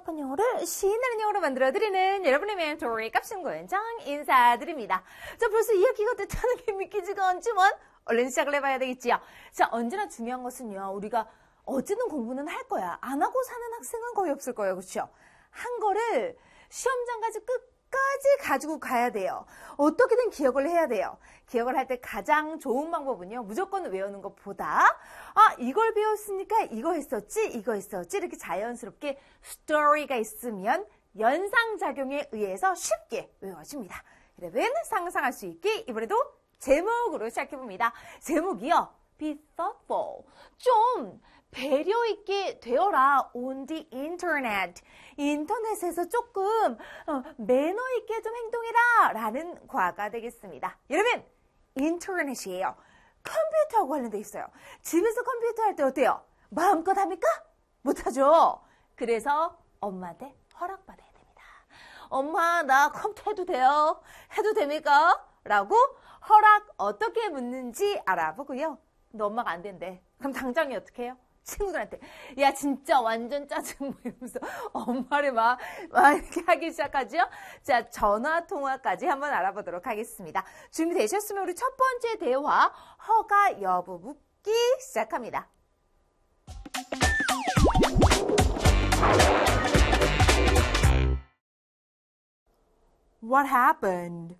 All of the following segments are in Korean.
복잡한 영어를 신나는 영어로 만들어드리는 여러분의 멘토리 깝신고연장 인사드립니다. 자, 벌써 이야기가 됐다는 게 믿기지가 않지만 얼른 시작을 해봐야 되겠지요. 자, 언제나 중요한 것은요, 우리가 어쨌든 공부는 할 거야. 안 하고 사는 학생은 거의 없을 거예요. 그렇죠? 한 거를 시험장까지 끝까지 가지고 가야 돼요. 어떻게든 기억을 해야 돼요. 기억을 할 때 가장 좋은 방법은요, 무조건 외우는 것보다 이걸 배웠으니까 이거 했었지 이렇게 자연스럽게 스토리가 있으면 연상작용에 의해서 쉽게 외워집니다. 여러분 상상할 수 있게 이번에도 제목으로 시작해봅니다. 제목이요, Be thoughtful. 좀 배려 있게 되어라. On the internet. 인터넷에서 조금 매너 있게 좀 행동해라 라는 과가 되겠습니다. 여러분, 인터넷이에요. 컴퓨터하고 관련돼 있어요. 집에서 컴퓨터 할 때 어때요? 마음껏 합니까? 못하죠. 그래서 엄마한테 허락받아야 됩니다. 엄마, 나 컴퓨터 해도 돼요? 해도 됩니까? 라고 허락 어떻게 묻는지 알아보고요. 너 엄마가 안 된대. 그럼 당장에 어떻게 해요? 친구들한테 야 진짜 완전 짜증 이러면서 엄마를 막 이렇게 하기 시작하죠. 자, 전화통화까지 한번 알아보도록 하겠습니다. 준비되셨으면 우리 첫 번째 대화 허가 여부 묻기 시작합니다. What happened?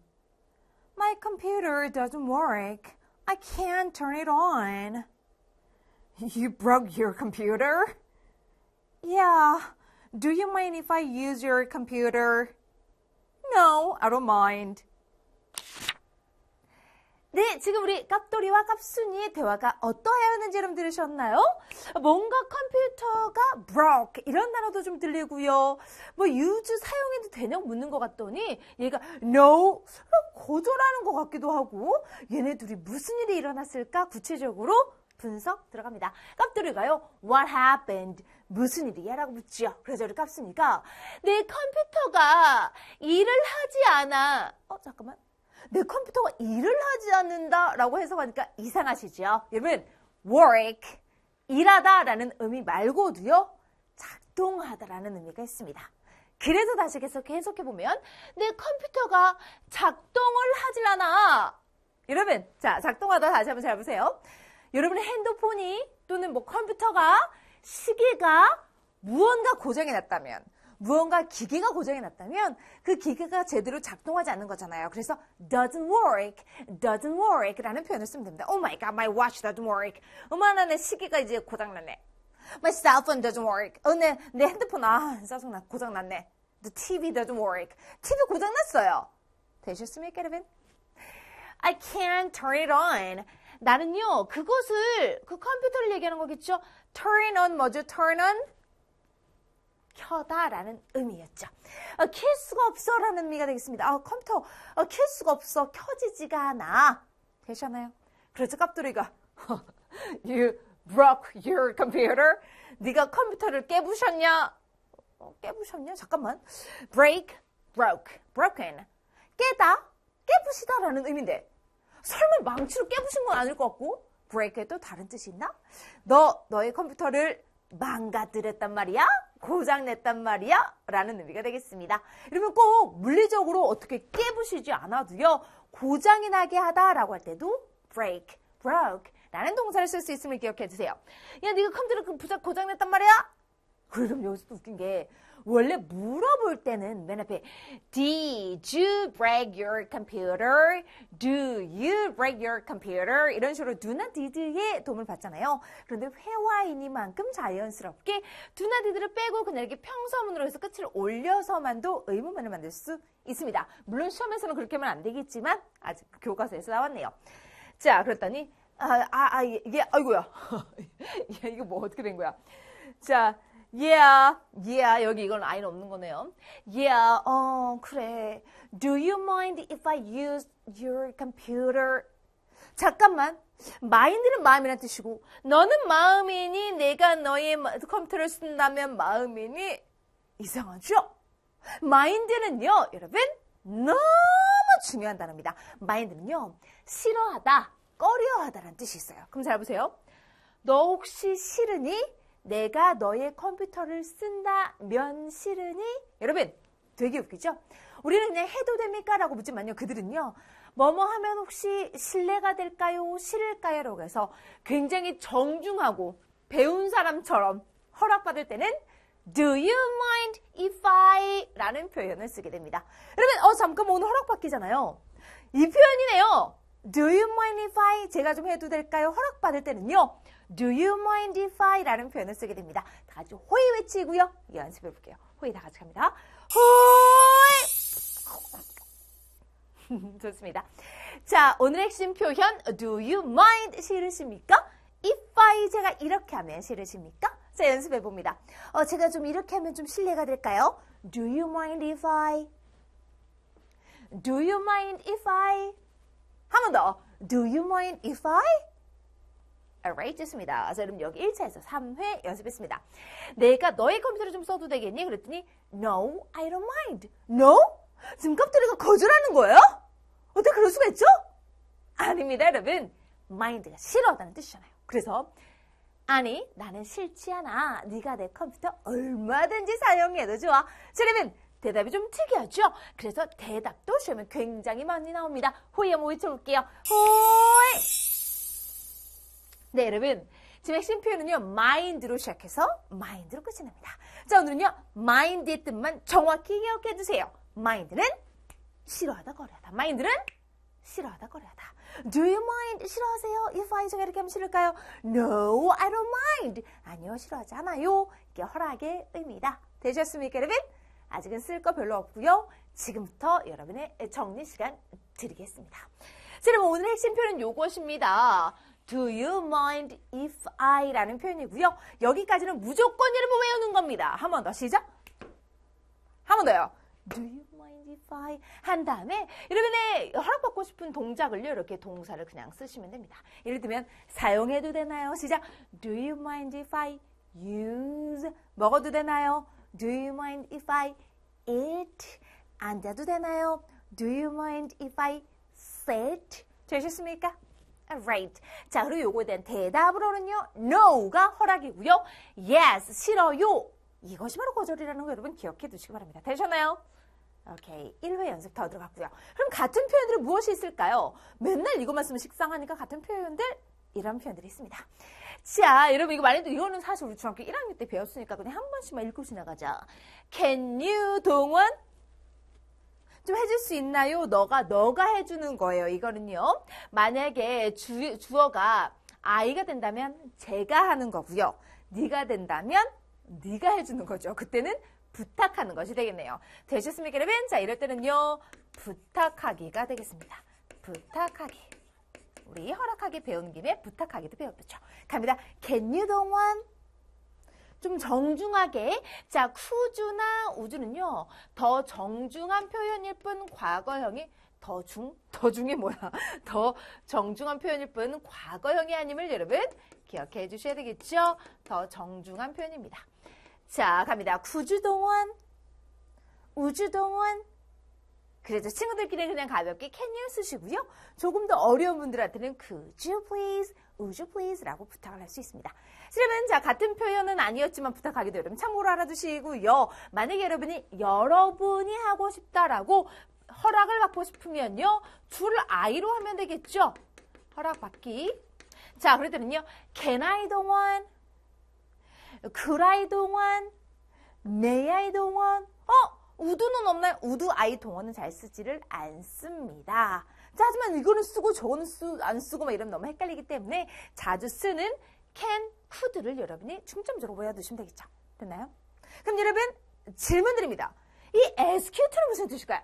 My computer doesn't work. I can't turn it on. You broke your computer? Yeah. Do you mind if I use your computer? No, I don't mind. 네, 지금 우리 깝돌이와 깝순이의 대화가 어떠하였는지 여러분 들으셨나요? 뭔가 컴퓨터가 broke 이런 단어도 좀 들리고요. 뭐 use 사용해도 되냐고 묻는 것 같더니 얘가 no 거절하는 것 같기도 하고 얘네 둘이 무슨 일이 일어났을까 구체적으로 분석 들어갑니다. 깝돌이가요, what happened? 무슨 일이야? 라고 묻지요. 그래서 우리 깝순이가 내 컴퓨터가 일을 하지 않아. 잠깐만. 내 컴퓨터가 일을 하지 않는다 라고 해석하니까 이상하시죠? 여러분, work, 일하다 라는 의미 말고도요, 작동하다 라는 의미가 있습니다. 그래서 다시 해석해보면 내 컴퓨터가 작동을 하질 않아. 여러분, 자, 작동하다 다시 한번 잘 보세요. 여러분의 핸드폰이 또는 뭐 컴퓨터가 시계가 무언가 고장이 났다면, 무언가 기계가 고장이 났다면 그 기계가 제대로 작동하지 않는 거잖아요. 그래서 doesn't work 라는 표현을 쓰면 됩니다. Oh my god, my watch doesn't work. 어머나, 내 시계가 이제 고장났네. My cell phone doesn't work. 내 핸드폰 짜증나, 고장났네. The TV doesn't work. TV 고장났어요. 되셨습니까, 여러분? I can't turn it on. 나는요, 그 컴퓨터를 얘기하는 거겠죠? turn on 뭐죠? turn on? 켜다 라는 의미였죠. 켤 수가 없어 라는 의미가 되겠습니다. 컴퓨터 켤 수가 없어. 켜지지가 않아. 되셨나요? 그래서 깝돌이가 You broke your computer? 네가 컴퓨터를 깨부셨냐? 깨부셨냐? 잠깐만. break, broke, broken. 깨다, 깨부시다 라는 의미인데 설마 망치로 깨부신 건 아닐 것 같고 break에 또 다른 뜻이 있나? 너의 컴퓨터를 망가뜨렸단 말이야? 고장냈단 말이야? 라는 의미가 되겠습니다. 여러분 꼭 물리적으로 어떻게 깨부시지 않아도요, 고장이 나게 하다 라고 할 때도 break, broke 라는 동사를 쓸 수 있음을 기억해 주세요. 야, 네가 컴퓨터 고장냈단 말이야? 그럼 여기서 또 웃긴 게 원래 물어볼 때는 맨 앞에 Did you break your computer? Do you break your computer? 이런 식으로 do나 did의 도움을 받잖아요. 그런데 회화이니만큼 자연스럽게 do나 did를 빼고 그냥 이렇게 평서문으로 해서 끝을 올려서만도 의문문을 만들 수 있습니다. 물론 시험에서는 그렇게 하면 안 되겠지만 아직 교과서에서 나왔네요. 자, 그랬더니 이게 아이고야. 이게 뭐 어떻게 된 거야? 자, Yeah, 여기 이건 I는 없는 거네요. Yeah, 그래. Do you mind if I use your computer? 잠깐만. mind는 마음이란 뜻이고, 너는 마음이니 내가 너의 컴퓨터를 쓴다면 마음이니 이상하죠? mind는요, 여러분, 너무 중요한 단어입니다. mind는요, 싫어하다, 꺼려하다라는 뜻이 있어요. 그럼 잘 보세요. 너 혹시 싫으니? 내가 너의 컴퓨터를 쓴다면 싫으니? 여러분 되게 웃기죠? 우리는 그냥 해도 됩니까? 라고 묻지만요. 그들은요. 뭐뭐 하면 혹시 실례가 될까요? 싫을까요? 라고 해서 굉장히 정중하고 배운 사람처럼 허락받을 때는 Do you mind if I? 라는 표현을 쓰게 됩니다. 여러분 잠깐 오늘 허락받기잖아요. 이 표현이네요. Do you mind if I? 제가 좀 해도 될까요? 허락받을 때는요. Do you mind if I? 라는 표현을 쓰게 됩니다. 다 같이 호이 외치고요. 연습해 볼게요. 호이 다 같이 갑니다. 호이! 좋습니다. 자, 오늘의 핵심 표현 Do you mind 싫으십니까? If I 제가 이렇게 하면 싫으십니까? 자, 연습해 봅니다. 제가 좀 이렇게 하면 좀 실례가 될까요? Do you mind if I? Do you mind if I? 한 번 더. Do you mind if I? Alright, 좋습니다. 자, 그럼 여기 1차에서 3회 연습했습니다. 내가 너의 컴퓨터를 좀 써도 되겠니? 그랬더니 No, I don't mind. No? 지금 깜짝이가 거절하는 거예요? 어떻게 그럴 수가 있죠? 아닙니다, 여러분. mind가 싫어하다는 뜻이잖아요. 그래서 아니, 나는 싫지 않아. 네가 내 컴퓨터 얼마든지 사용해도 좋아. 자, 여러분, 대답이 좀 특이하죠? 그래서 대답도 시험에 굉장히 많이 나옵니다. 호이 한번 외쳐볼게요. 호이! 네, 여러분. 지금 핵심 표현은요, mind로 시작해서 mind로 끝이 납니다. 자, 오늘은요, mind의 뜻만 정확히 기억해 주세요. mind는 싫어하다, 거래하다. mind는 싫어하다, 거래하다. Do you mind? 싫어하세요? If I 제가 이렇게 하면 싫을까요? No, I don't mind. 아니요, 싫어하지 않아요. 이게 허락의 의미다. 되셨습니까, 여러분? 아직은 쓸 거 별로 없고요. 지금부터 여러분의 정리 시간 드리겠습니다. 자, 여러분 오늘의 핵심 표현은 요것입니다. Do you mind if I? 라는 표현이고요. 여기까지는 무조건 여러분 외우는 겁니다. 한 번 더 시작. 한 번 더요. Do you mind if I? 한 다음에 여러분의 허락받고 싶은 동작을요. 이렇게 동사를 그냥 쓰시면 됩니다. 예를 들면 사용해도 되나요? 시작. Do you mind if I use? 먹어도 되나요? Do you mind if I eat? 앉아도 되나요? Do you mind if I sit? 되셨습니까? Right. 자, 그리고 요거에 대한 대답으로는요. No가 허락이고요. Yes, 싫어요. 이것이 바로 거절이라는 거 여러분 기억해 두시기 바랍니다. 되셨나요? 오케이. 1회 연습 더 들어갔고요. 그럼 같은 표현들은 무엇이 있을까요? 맨날 이것만 쓰면 식상하니까 같은 표현들, 이런 표현들이 있습니다. 자, 여러분 이거 말해도 이거는 사실 우리 중학교 1학년 때 배웠으니까 그냥 한 번씩만 읽고 지나가자. Can you 동원? 좀 해줄 수 있나요? 너가 해주는 거예요. 이거는요. 만약에 주어가 I가 된다면 제가 하는 거고요. 네가 된다면 네가 해주는 거죠. 그때는 부탁하는 것이 되겠네요. 되셨습니까, 여러분? 자, 이럴 때는요. 부탁하기가 되겠습니다. 부탁하기. 우리 허락하기 배운 김에 부탁하기도 배웠죠. 갑니다. Can you 동원? 좀 정중하게. 자, 쿠주나 우주는요. 더 정중한 표현일 뿐 과거형이 더 중이 뭐야? 더 정중한 표현일 뿐 과거형이 아님을 여러분 기억해 주셔야 되겠죠? 더 정중한 표현입니다. 자, 갑니다. 구주동원, 우주동원. 그래서 친구들끼리 그냥 가볍게 can you 쓰시고요. 조금 더 어려운 분들한테는 could you please, would you please 라고 부탁을 할 수 있습니다. 여러분, 자, 같은 표현은 아니었지만 부탁하기도 여러분 참고로 알아두시고요. 만약에 여러분이 하고 싶다라고 허락을 받고 싶으면요. 줄 I로 하면 되겠죠. 허락받기. 자, 그랬더니요. Can I 동원? Could I 동원? May I 동원? 우드는 없나요? 우드 I 동원은 잘 쓰지를 않습니다. 자, 하지만 이거는 쓰고 저거는 안 쓰고 막 이러면 너무 헷갈리기 때문에 자주 쓰는 can, could를 여러분이 중점적으로 외워두시면 되겠죠. 됐나요? 그럼 여러분 질문 드립니다. 이 ask는 무슨 뜻일까요?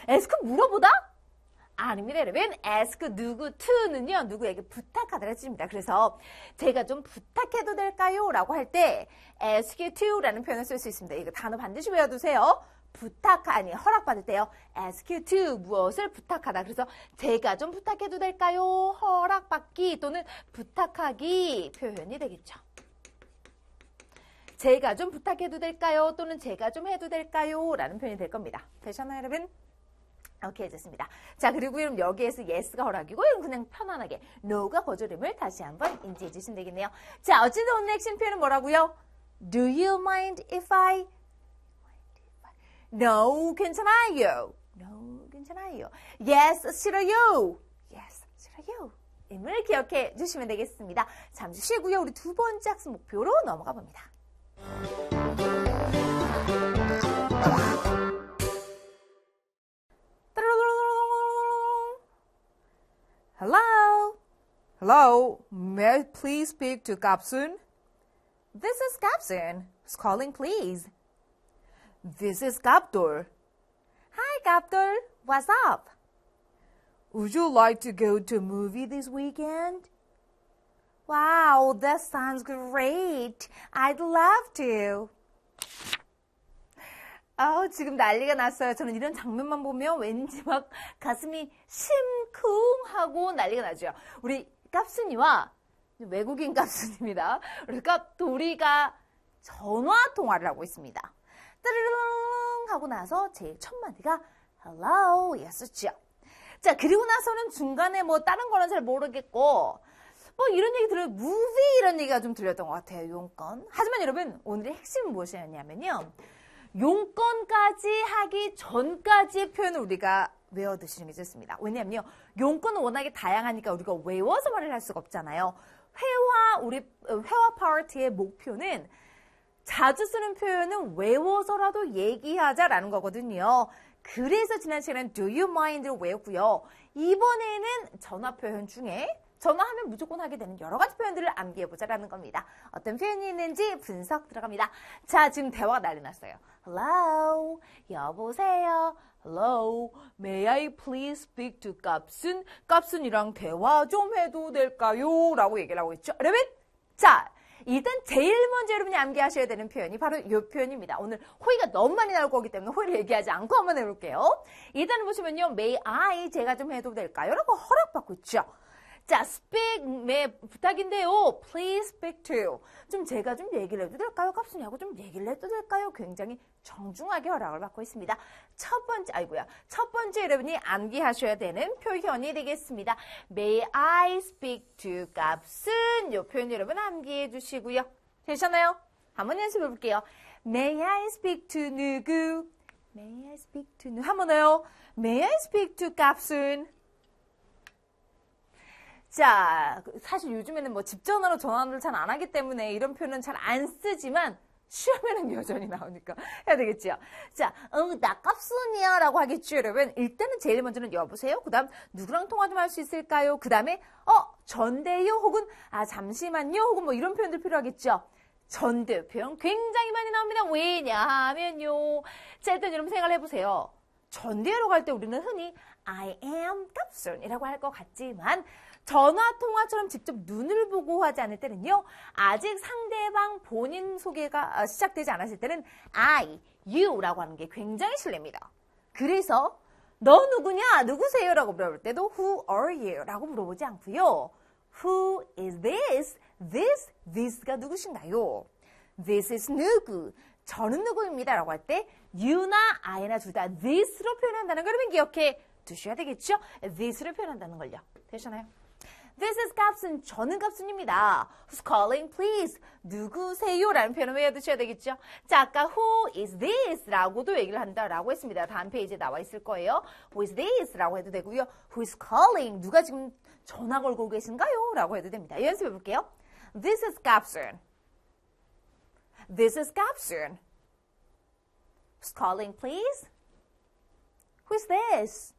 ask 물어보다? 아닙니다, 여러분. ask 누구 to는요, 누구에게 부탁하다는 뜻입니다. 그래서 제가 좀 부탁해도 될까요? 라고 할 때 ask you to라는 표현을 쓸 수 있습니다. 이거 단어 반드시 외워두세요. 허락받을 때요. ask you to 무엇을 부탁하다. 그래서 제가 좀 부탁해도 될까요? 허락받기 또는 부탁하기 표현이 되겠죠. 제가 좀 부탁해도 될까요? 또는 제가 좀 해도 될까요? 라는 표현이 될 겁니다. 되셨나요, 여러분? 오케이, 됐습니다. 자, 그리고 그럼 여기에서 yes가 허락이고, 이건 그냥 편안하게 no가 거절임을 다시 한번 인지해 주시면 되겠네요. 자, 어쨌든 오늘 핵심 표현은 뭐라고요? Do you mind if I? No, 괜찮아요. No, 괜찮아요. Yes, 싫어요. Yes, 싫어요. 임을 기억해 주시면 되겠습니다. 잠시 쉬고요. 우리 두 번째 학습 목표로 넘어가 봅니다. Hello. Hello, may I please speak to Kapsun? This is Kapsun. Who's calling, please? This is Kapdor. Hi, Kapdor. What's up? Would you like to go to a movie this weekend? Wow, that sounds great. I'd love to. 지금 난리가 났어요. 저는 이런 장면만 보면 왠지 막 가슴이 심쿵하고 난리가 나죠. 우리 깝순이와 외국인 깝순입니다. 우리 깝돌이가 전화 통화를 하고 있습니다. 따르릉 하고 나서 제일 첫 마디가 hello 였었죠. 자, 그리고 나서는 중간에 뭐 다른 거는 잘 모르겠고 뭐 이런 얘기 들어요. movie 이런 얘기가 좀 들렸던 것 같아요. 용건. 하지만 여러분 오늘의 핵심은 무엇이었냐면요. 용건까지 하기 전까지의 표현을 우리가 외워두시는 게 좋습니다. 왜냐하면요. 용건은 워낙에 다양하니까 우리가 외워서 말을 할 수가 없잖아요. 회화 파트의 목표는 자주 쓰는 표현은 외워서라도 얘기하자라는 거거든요. 그래서 지난 시간에는 do you mind를 외웠고요. 이번에는 전화 표현 중에 전화하면 무조건 하게 되는 여러 가지 표현들을 암기해보자라는 겁니다. 어떤 표현이 있는지 분석 들어갑니다. 자, 지금 대화가 난리 났어요. Hello, 여보세요. Hello, may I please speak to 깝순? 깝순이랑 대화 좀 해도 될까요? 라고 얘기를 하고 있죠. 여러분, 자, 일단 제일 먼저 여러분이 암기하셔야 되는 표현이 바로 이 표현입니다. 오늘 호의가 너무 많이 나올 거기 때문에 호의를 얘기하지 않고 한번 해볼게요. 일단은 보시면요. May I, 제가 좀 해도 될까요? 라고 허락받고 있죠. 자, speak, 부탁인데요. Please speak to. 좀 제가 좀 얘기를 해도 될까요? 깝순이하고 좀 얘기를 해도 될까요? 굉장히 정중하게 허락을 받고 있습니다. 첫 번째 여러분이 암기하셔야 되는 표현이 되겠습니다. May I speak to 깝순? 이 표현 여러분 암기해 주시고요. 되셨나요? 한번 연습해 볼게요. May I speak to 누구? May I speak to 누구? 한번 더요. May I speak to 깝순? 자, 사실 요즘에는 뭐 집전화로 전화를 잘 안 하기 때문에 이런 표현은 잘 안 쓰지만 시험에는 여전히 나오니까 해야 되겠죠. 자, 나 깝순이야 라고 하겠죠, 여러분. 일단은 제일 먼저는 여보세요. 그 다음 누구랑 통화 좀 할 수 있을까요? 그 다음에 전데요 혹은 잠시만요 혹은 뭐 이런 표현들 필요하겠죠. 전대 표현 굉장히 많이 나옵니다. 왜냐하면요. 자, 일단 여러분 생각을 해보세요. 전대로 갈 때 우리는 흔히 I am 깝순이라고 할 것 같지만 전화 통화처럼 직접 눈을 보고 하지 않을 때는요. 아직 상대방 본인 소개가 시작되지 않았을 때는 I, you라고 하는 게 굉장히 실례입니다. 그래서 너 누구냐? 누구세요? 라고 물어볼 때도 Who are you? 라고 물어보지 않고요. Who is this? This가 누구신가요? This is 누구? 저는 누구입니다. 라고 할 때 you나 I나 둘 다 this로 표현한다는 걸 여러분 기억해 두셔야 되겠죠? this로 표현한다는 걸요. 되셨나요? This is 깝순. 저는 깝순입니다. Who's calling, please? 누구세요? 라는 표현을 외워두셔야 되겠죠? 자, 아까 who is this? 라고도 얘기를 한다라고 했습니다. 다음 페이지에 나와 있을 거예요. Who is this? 라고 해도 되고요. Who is calling? 누가 지금 전화 걸고 계신가요? 라고 해도 됩니다. 연습해 볼게요. This is 깝순. This is 깝순. Who's calling, please? Who is this?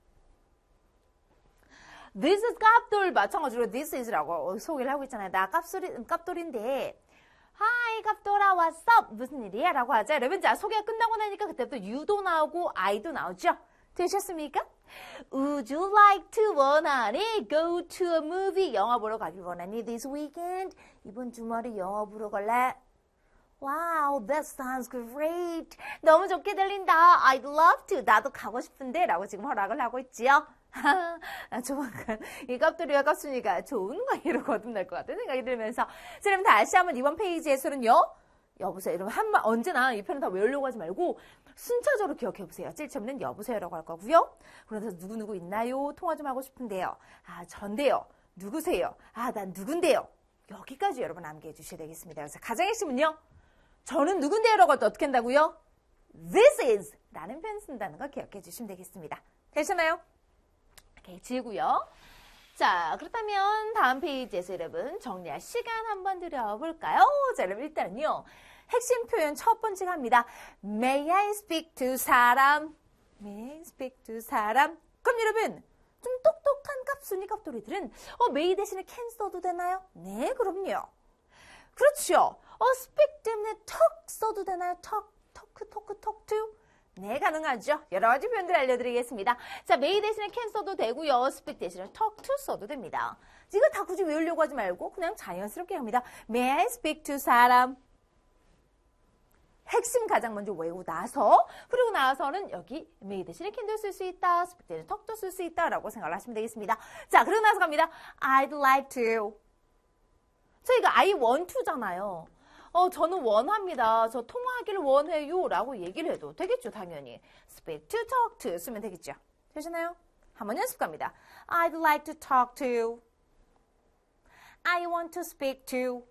This is 깝돌. 마찬가지로 this is라고 소개를 하고 있잖아요. 나 깝돌인데 Hi 깝돌아 what's up? 무슨 일이야? 라고 하죠. 여러분 자 소개가 끝나고 나니까 그때부터 you도 나오고 I도 나오죠. 되셨습니까? Would you like to 원하니? Go to a movie. 영화 보러 가길 원하니? This weekend? 이번 주말에 영화 보러 갈래? Wow, that sounds great. 너무 좋게 들린다. I'd love to. 나도 가고 싶은데 라고 지금 허락을 하고 있지요. 조만간 이 깝돌이와 깝순이가 좋은 관계로 거듭날 것 같은 생각이 들면서 자, 그럼 다시 한번 이번 페이지에서는요. 여보세요. 여러분 언제나 이 표현 다 외우려고 하지 말고 순차적으로 기억해 보세요. 제일 처음에는 여보세요라고 할 거고요. 그래서 누구누구 있나요? 통화 좀 하고 싶은데요. 아, 전데요. 누구세요? 아, 난 누군데요. 여기까지 여러분 암기해 주셔야 되겠습니다. 그래서 가장 핵심은요. 저는 누군데요라고 할 때 어떻게 한다고요? This is 라는 표현 쓴다는 거 기억해 주시면 되겠습니다. 되셨나요? 오케이, 지우고요. 자, 그렇다면 다음 페이지에서 여러분 정리할 시간 한번 드려볼까요? 자, 여러분 일단은요. 핵심 표현 첫 번째가 합니다. May I speak to 사람? May I speak to 사람? 그럼 여러분 좀 똑똑한 값순이 값돌이들은 may 대신에 can 써도 되나요? 네, 그럼요. 그렇죠. speak 때문에 talk 써도 되나요? talk to? 네, 가능하죠. 여러 가지 표현들 알려드리겠습니다. 자, may 대신에 can 써도 되고요. speak 대신에 talk to 써도 됩니다. 이거 다 굳이 외우려고 하지 말고 그냥 자연스럽게 합니다. May I speak to 사람? 핵심 가장 먼저 외우고 나서 그리고 나서는 여기 may 대신에 can도 쓸 수 있다. speak 대신에 talk도 쓸 수 있다라고 생각을 하시면 되겠습니다. 자, 그러고 나서 갑니다. I'd like to. 저희가 I want to잖아요. 저는 원합니다. 저 통화하기를 원해요. 라고 얘기를 해도 되겠죠, 당연히. speak to, talk to 쓰면 되겠죠. 되시나요? 한번 연습 갑니다. I'd like to talk to. I want to speak to.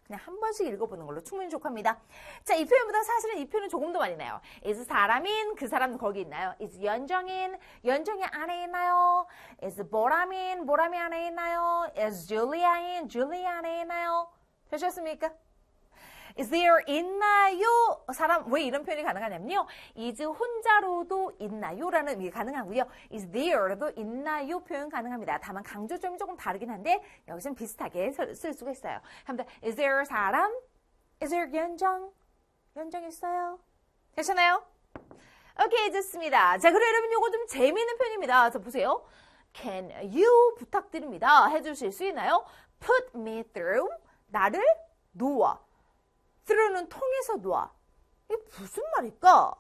그냥 한 번씩 읽어보는 걸로 충분히 족합니다. 자, 이 표현보다 사실은 이 표현은 조금 더 많이 나요. is 사람인, 그 사람도 거기 있나요? is 연정인, 연정이 안에 있나요? is 보람인, 보람이 안에 있나요? is 줄리아인, 줄리 안에 있나요? 되셨습니까? is there 있나요? 사람 왜 이런 표현이 가능하냐면요. is 혼자로도 있나요? 라는 게 가능하고요. is there도 있나요? 표현 가능합니다. 다만 강조점이 조금 다르긴 한데 여기서는 비슷하게 쓸 수가 있어요. 합니다. is there 사람? is there 연정? 연정 있어요? 되셨나요? 오케이, 좋습니다. 자, 그럼 여러분 요거 좀 재미있는 표현입니다. 자, 보세요. can you 부탁드립니다. 해주실 수 있나요? put me through. 나를 놓아. through는 통해서 놓아. 이게 무슨 말일까?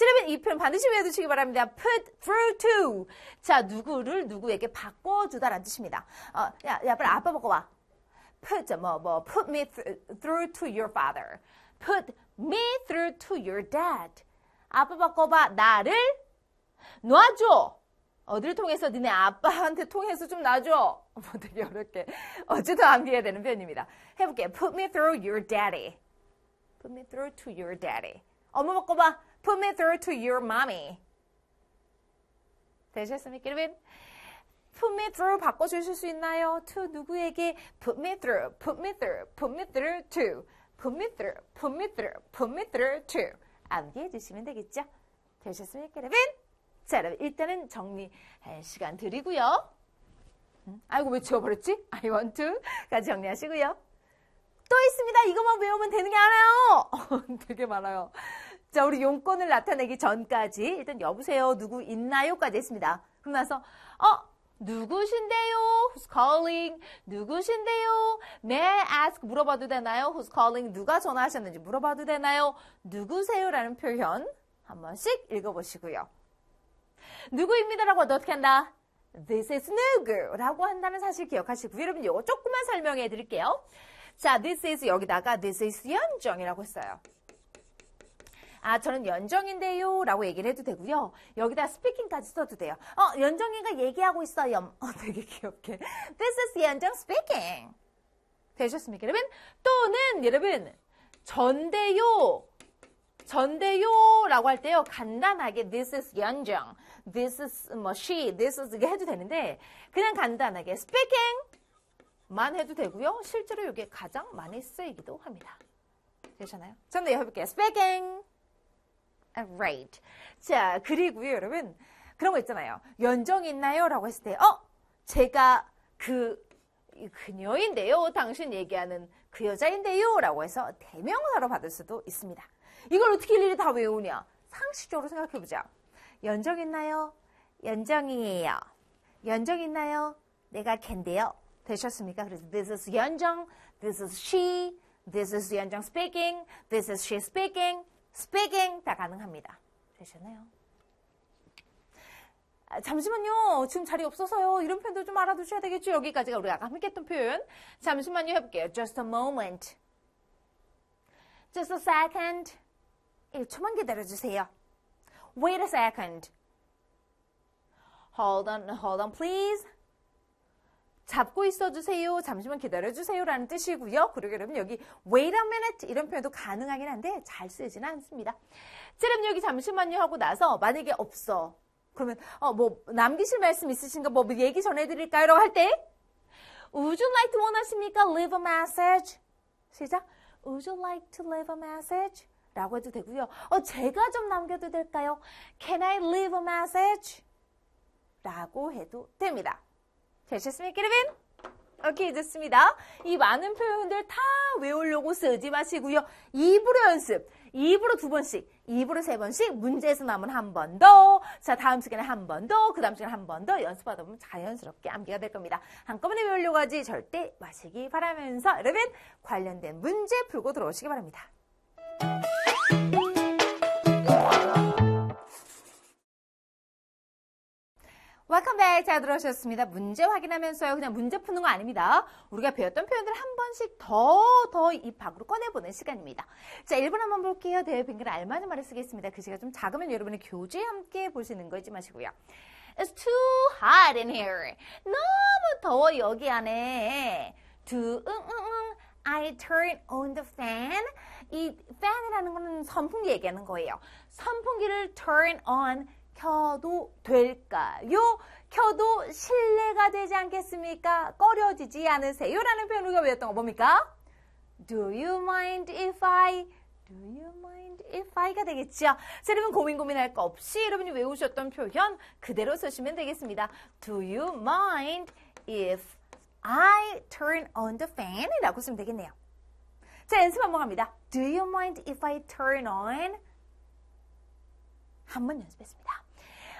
여러분 이 표현 반드시 외워두시기 바랍니다. put through to. 자, 누구를 누구에게 바꿔주다라는 뜻입니다. 야, 빨리 아빠 바꿔봐. put me through to your father. put me through to your dad. 아빠 바꿔봐. 나를 놔줘. 어디를 통해서? 니네 아빠한테 통해서 좀 놔줘. 되게 어렵게. 어쨌든 암기해야 되는 표현입니다. 해볼게요. Put me through your daddy. Put me through to your daddy. 엄마 바꿔봐. Put me through to your mommy. 되셨습니까, 여러분? Put me through 바꿔주실 수 있나요? To 누구에게? Put me through, put me through, put me through to. Put me through, put me through, put me through to. 암기해 주시면 되겠죠? 되셨습니까, 여러분? 자, 여러분 일단은 정리할 시간 드리고요. 아이고, 왜 지워버렸지? I want to까지 정리하시고요. 또 있습니다. 이것만 외우면 되는 게 많아요. 되게 많아요. 자, 우리 용건을 나타내기 전까지 일단 여보세요, 누구 있나요?까지 했습니다. 그럼 나서 누구신데요? Who's calling? 누구신데요? May I ask? 물어봐도 되나요? Who's calling? 누가 전화하셨는지 물어봐도 되나요? 누구세요? 라는 표현 한 번씩 읽어보시고요. 누구입니다라고 어떻게 한다? This is 누구라고 한다는 사실 기억하시고요. 여러분 이거 조금만 설명해 드릴게요. 자, this is 여기다가 this is 연정이라고 했어요. 아, 저는 연정인데요 라고 얘기를 해도 되고요. 여기다 speaking까지 써도 돼요. 연정이가 얘기하고 있어요. 되게 귀엽게. This is 연정 speaking. 되셨습니까, 여러분? 또는 여러분 전데요라고 할 때요. 간단하게 this is 연정, this is she, this is 이게 해도 되는데 그냥 간단하게 speaking만 해도 되고요. 실제로 이게 가장 많이 쓰이기도 합니다. 되셨나요? 좀 더 해볼게요. speaking. Right. 자, 그리고요, 여러분. 그런 거 있잖아요. 연정 있나요? 라고 했을 때, 제가 그녀인데요. 당신 얘기하는 그 여자인데요. 라고 해서 대명사로 받을 수도 있습니다. 이걸 어떻게 일일이 다 외우냐? 상식적으로 생각해보자. 연정 있나요? 연정이에요. 연정 있나요? 내가 걘데요. 되셨습니까? 그래서 this is 연정, this is she, this is 연정 speaking, this is she speaking. speaking 다 가능합니다. 되셨나요? 잠시만요. 지금 자리 없어서요. 이런 표현도 좀 알아두셔야 되겠죠. 여기까지가 우리가 아까 함께 했던 표현. 잠시만요. 해볼게요. Just a moment. Just a second. 1초만 기다려주세요. Wait a second. Hold on, please. 잡고 있어주세요. 잠시만 기다려주세요. 라는 뜻이고요. 그리고 여러분 여기 wait a minute 이런 표현도 가능하긴 한데 잘 쓰지는 않습니다. 자, 그럼 여기 잠시만요 하고 나서 만약에 없어. 그러면 뭐 남기실 말씀 있으신가? 뭐 얘기 전해드릴까요? 라고 할 때 Would you like to 원하십니까? Leave a message. 시작. Would you like to leave a message? 라고 해도 되고요. 제가 좀 남겨도 될까요? Can I leave a message? 라고 해도 됩니다. 되셨습니까, 여러분? 오케이, 좋습니다. 이 많은 표현들 다 외우려고 쓰지 마시고요. 입으로 연습. 입으로 2번씩, 입으로 3번씩, 문제에서 나면 한 번 더, 자, 다음 시간에 한 번 더, 그 다음 시간에 한 번 더 연습하다 보면 자연스럽게 암기가 될 겁니다. 한꺼번에 외우려고 하지 절대 마시기 바라면서 여러분 관련된 문제 풀고 들어오시기 바랍니다. Welcome back. 잘 들어오셨습니다. 문제 확인하면서요. 그냥 문제 푸는 거 아닙니다. 우리가 배웠던 표현들 한 번씩 더 입 밖으로 꺼내보는 시간입니다. 자, 1번 한번 볼게요. 대회 빙글 알맞은 말을 쓰겠습니다. 글씨가 좀 작으면 여러분의 교재에 함께 보시는 거 잊지 마시고요. It's too hot in here. 너무 더워 여기 안에. I turn on the fan. 이 fan이라는 거는 선풍기 얘기하는 거예요. 선풍기를 turn on 켜도 될까요? 켜도 실내가 되지 않겠습니까? 꺼려지지 않으세요? 라는 표현 우리가 외웠던 거 뭡니까? Do you mind if I가 되겠죠? 자, 여러분 고민할 거 없이 여러분이 외우셨던 표현 그대로 쓰시면 되겠습니다. Do you mind if I turn on the fan? 이라고 쓰면 되겠네요. 자, 연습 한번 합니다. Do you mind if I turn on? 한번 연습했습니다.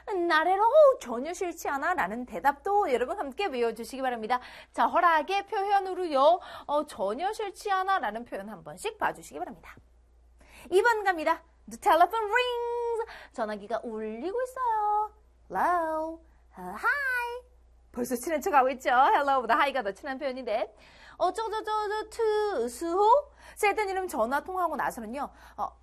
Not at all. 전혀 싫지 않아. 라는 대답도 여러분 함께 외워주시기 바랍니다. 자, 허락의 표현으로요. 전혀 싫지 않아. 라는 표현 한 번씩 봐주시기 바랍니다. 2번 갑니다. The telephone rings. 전화기가 울리고 있어요. Hello. Hi. 벌써 친한 척하고 있죠. Hello보다 hi가 더 친한 표현인데. 투수호. 자, 일단 이러면 전화 통화하고 나서는요.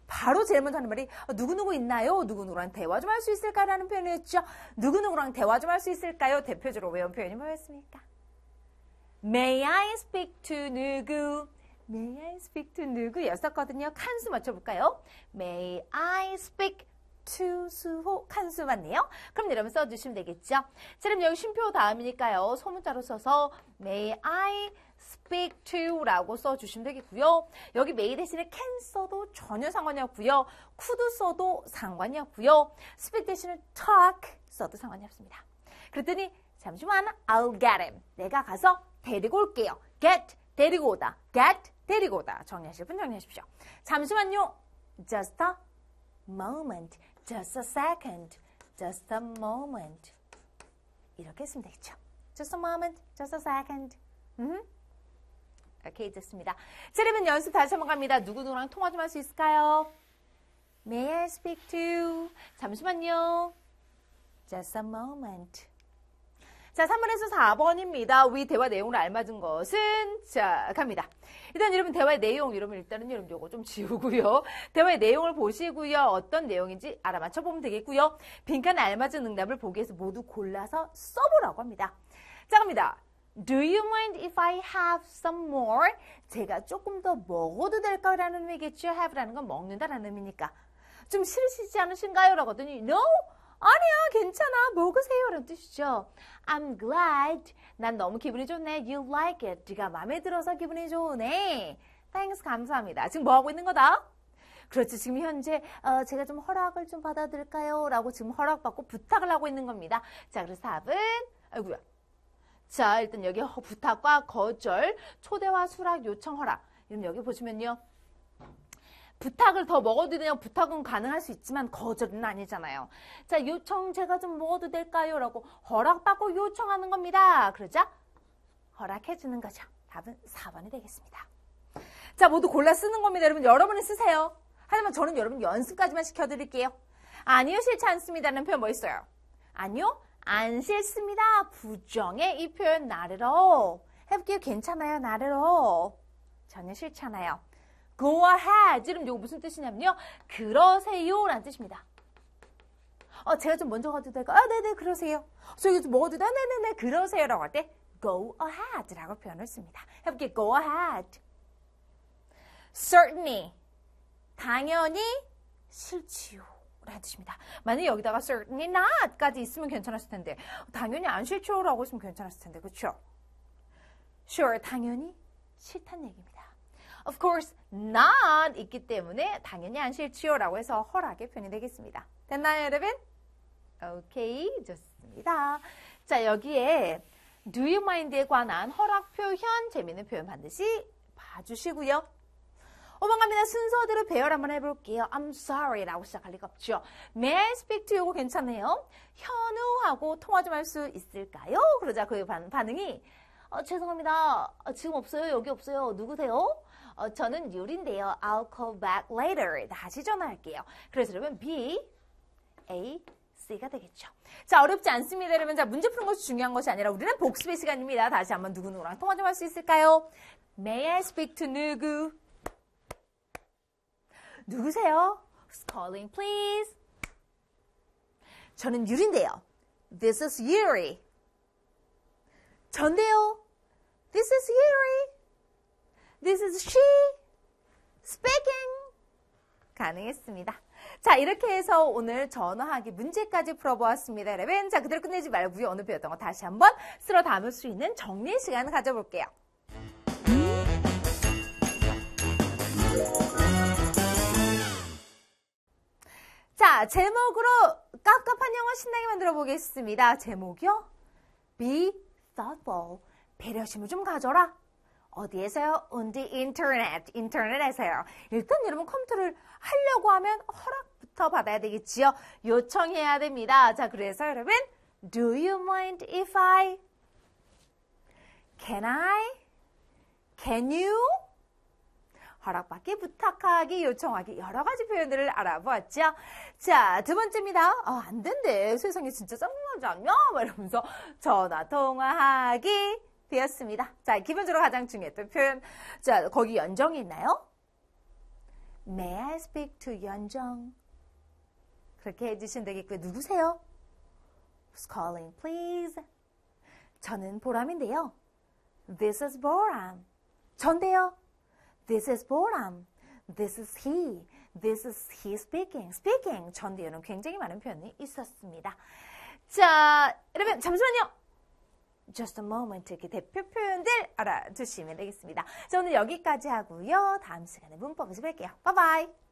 바로 제일 먼저 하는 말이 누구누구 있나요? 누구누구랑 대화 좀 할 수 있을까요? 라는 표현이었죠. 누구누구랑 대화 좀 할 수 있을까요? 대표적으로 외운 표현이 뭐였습니까? May I speak to 누구? May I speak to 누구? 였었거든요. 칸수 맞춰볼까요? May I speak to 수호 칸수 맞네요. 그럼 여러분 써주시면 되겠죠. 자, 그럼 여기 쉼표 다음이니까요. 소문자로 써서 May I speak to 라고 써주시면 되겠고요. 여기 may 대신에 can 써도 전혀 상관이 없고요. could 써도 상관이 없고요. speak 대신에 talk 써도 상관이 없습니다. 그랬더니 잠시만 I'll get him. 내가 가서 데리고 올게요. get 데리고 오다. get 데리고 오다. 정리하실 분 정리하십시오. 잠시만요. just a moment. just a second. just a moment. 이렇게 쓰면 되겠죠. just a moment. just a second. 오케이, 좋습니다. 자, 여러분 연습 다시 한번 갑니다. 누구누구랑 통화 좀 할 수 있을까요? May I speak to? 잠시만요. Just a moment. 자, 3번에서 4번입니다. 위 대화 내용을 알맞은 것은 자, 갑니다. 일단 여러분 대화의 내용 여러분 일단은 여러분 요거 좀 지우고요. 대화의 내용을 보시고요. 어떤 내용인지 알아맞혀 보면 되겠고요. 빈칸에 알맞은 응답을 보기 위해서 모두 골라서 써보라고 합니다. 자, 갑니다. Do you mind if I have some more? 제가 조금 더 먹어도 될까라는 의미겠죠. have라는 건 먹는다라는 의미니까. 좀 싫으시지 않으신가요? 라고 하더니 No, 아니야, 괜찮아, 먹으세요 라는 뜻이죠. I'm glad. 난 너무 기분이 좋네. You like it. 네가 마음에 들어서 기분이 좋네. Thanks, 감사합니다. 지금 뭐 하고 있는 거다? 그렇죠. 지금 현재 제가 좀 허락을 좀 받아들까요? 라고 지금 허락받고 부탁을 하고 있는 겁니다. 자, 그래서 답은 아이고야. 자, 일단 여기 부탁과 거절, 초대와 수락, 요청, 허락. 그럼 여기 보시면요. 부탁을 더 먹어도 되냐? 부탁은 가능할 수 있지만 거절은 아니잖아요. 자, 요청 제가 좀 먹어도 될까요? 라고 허락받고 요청하는 겁니다. 그러죠? 허락해 주는 거죠. 답은 4번이 되겠습니다. 자, 모두 골라 쓰는 겁니다. 여러분, 여러분이 쓰세요. 하지만 저는 여러분 연습까지만 시켜드릴게요. 아니요, 싫지 않습니다라는 표현 뭐 있어요? 아니요, 안 싫습니다. 부정의 이 표현 not at all. 해볼게요. 괜찮아요. not at all. 전혀 싫지 않아요. go ahead. 이름 이거 무슨 뜻이냐면요. 그러세요 라는 뜻입니다. 제가 좀 먼저 가도 될까요? 네네, 그러세요. 저기 좀 먹어도 돼요? 네네네, 그러세요. 라고 할 때 go ahead 라고 표현을 씁니다. 해볼게요. go ahead. certainly. 당연히 싫지요. 라는 뜻입니다. 만약에 여기다가 certainly not까지 있으면 괜찮았을 텐데 당연히 안 싫죠. 라고 했으면 괜찮았을 텐데. 그렇죠? sure. 당연히 싫다는 얘기입니다. of course, not 있기 때문에 당연히 안 싫지요. 라고 해서 허락의 표현이 되겠습니다. 됐나요, 여러분? 오케이, 좋습니다. 자, 여기에 do you mind에 관한 허락 표현, 재미있는 표현 반드시 봐주시고요. 5번 갑니다. 순서대로 배열 한번 해볼게요. I'm sorry 라고 시작할 리가 없죠. May I speak to you? 괜찮네요. 현우하고 통화 좀 할 수 있을까요? 그러자 그 반응이 죄송합니다. 지금 없어요. 여기 없어요. 누구세요? 저는 유리인데요. I'll call back later. 다시 전화할게요. 그래서 여러분 B, A, C가 되겠죠. 자, 어렵지 않습니다. 여러분, 자, 문제 푸는 것이 중요한 것이 아니라 우리는 복습의 시간입니다. 다시 한번 누구누구랑 통화 좀 할 수 있을까요? May I speak to 누구? 누구세요? Who's calling, please? 저는 유리인데요. This is Yuri. 전데요. This is Yuri. This is she. Speaking. 가능했습니다. 자, 이렇게 해서 오늘 전화하기 문제까지 풀어보았습니다. 여러분, 자, 그대로 끝내지 말고요. 오늘 배웠던 거 다시 한번 쓸어 담을 수 있는 정리 시간 가져볼게요. 자, 제목으로 깝깝한 영어 신나게 만들어 보겠습니다. 제목이요? Be thoughtful. 배려심을 좀 가져라. 어디에서요? On the internet. 인터넷에서요. 일단 여러분 컴퓨터를 하려고 하면 허락부터 받아야 되겠지요. 요청해야 됩니다. 자, 그래서 여러분 Do you mind if I? Can I? Can you? 허락받기, 부탁하기, 요청하기 여러 가지 표현들을 알아보았죠. 자, 두 번째입니다. 안 된대. 세상에 진짜 짜증나지 않냐? 막 이러면서 전화 통화하기 되었습니다. 자, 기본적으로 가장 중요했던 표현. 자, 거기 연정이 있나요? May I speak to 연정? 그렇게 해주시면 되겠고요. 누구세요? Who's calling, please? 저는 보람인데요. This is 보람. 전데요. This is 보람. This is he. This is he speaking. Speaking. 전 뒤에는 굉장히 많은 표현이 있었습니다. 자, 여러분 잠시만요. Just a moment. 이렇게 대표 표현들 알아두시면 되겠습니다. 자, 오늘 여기까지 하고요. 다음 시간에 문법 연습할게요. Bye bye.